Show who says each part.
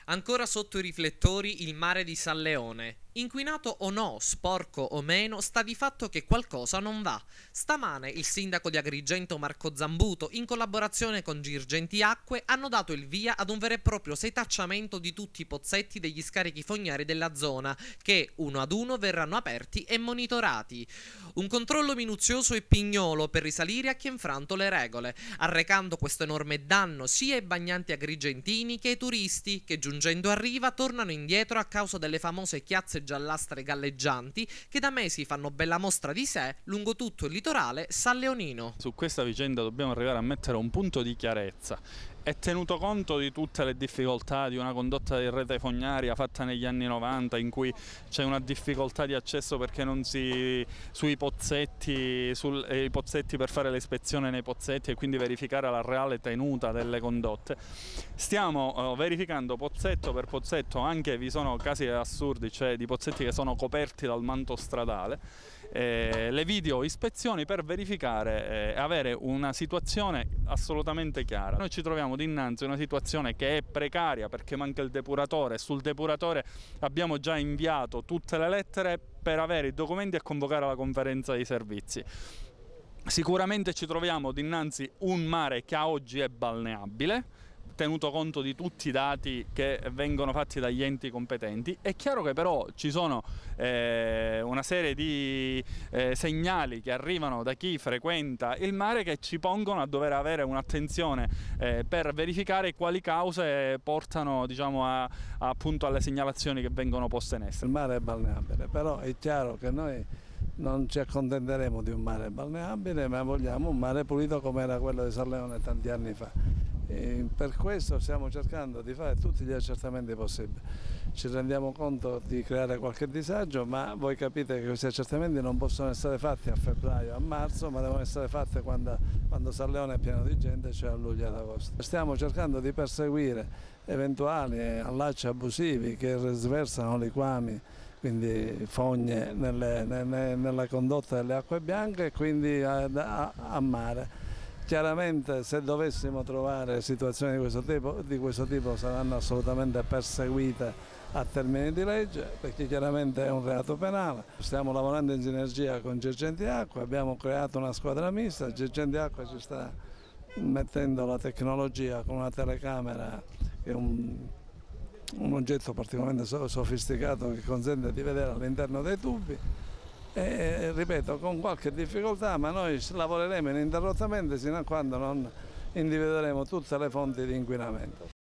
Speaker 1: Ancora sotto i riflettori il mare di San Leone. Inquinato o no, sporco o meno, sta di fatto che qualcosa non va. Stamane il sindaco di Agrigento Marco Zambuto, in collaborazione con Girgenti Acque, hanno dato il via ad un vero e proprio setacciamento di tutti i pozzetti degli scarichi fognari della zona, che uno ad uno verranno aperti e monitorati. Un controllo minuzioso e pignolo per risalire a chi ha infranto le regole, arrecando questo enorme danno sia ai bagnanti agrigentini che ai turisti, che giungendo a riva tornano indietro a causa delle famose chiazze giallastre galleggianti che da mesi fanno bella mostra di sé lungo tutto il litorale sanleonino.
Speaker 2: Su questa vicenda dobbiamo arrivare a mettere un punto di chiarezza. È tenuto conto di tutte le difficoltà di una condotta di rete fognaria fatta negli anni 90 in cui c'è una difficoltà di accesso perché non si sui pozzetti, i pozzetti per fare l'ispezione nei pozzetti e quindi verificare la reale tenuta delle condotte. Stiamo verificando pozzetto per pozzetto, anche vi sono casi assurdi, cioè di pozzetti che sono coperti dal manto stradale. Le video ispezioni per verificare e avere una situazione assolutamente chiara. Noi ci troviamo dinanzi a una situazione che è precaria perché manca il depuratore. Sul depuratore abbiamo già inviato tutte le lettere per avere i documenti e convocare la conferenza dei servizi. Sicuramente ci troviamo dinanzi a un mare che a oggi è balneabile, tenuto conto di tutti i dati che vengono fatti dagli enti competenti. È chiaro che però ci sono una serie di segnali che arrivano da chi frequenta il mare che ci pongono a dover avere un'attenzione per verificare quali cause portano, diciamo, appunto alle segnalazioni che vengono poste in essere.
Speaker 3: Il mare è balneabile, però è chiaro che noi non ci accontenteremo di un mare balneabile, ma vogliamo un mare pulito come era quello di San Leone tanti anni fa. E per questo stiamo cercando di fare tutti gli accertamenti possibili. Ci rendiamo conto di creare qualche disagio, ma voi capite che questi accertamenti non possono essere fatti a febbraio, a marzo, ma devono essere fatti quando San Leone è pieno di gente, cioè a luglio ed agosto. Stiamo cercando di perseguire eventuali allacci abusivi che sversano liquami, quindi fogne nella condotta delle acque bianche e quindi a mare. Chiaramente se dovessimo trovare situazioni di questo tipo saranno assolutamente perseguite a termini di legge, perché chiaramente è un reato penale. Stiamo lavorando in sinergia con Girgenti Acque, abbiamo creato una squadra mista, Girgenti Acque ci sta mettendo la tecnologia con una telecamera che è un oggetto particolarmente sofisticato che consente di vedere all'interno dei tubi. E ripeto, con qualche difficoltà, ma noi lavoreremo ininterrottamente fino a quando non individueremo tutte le fonti di inquinamento.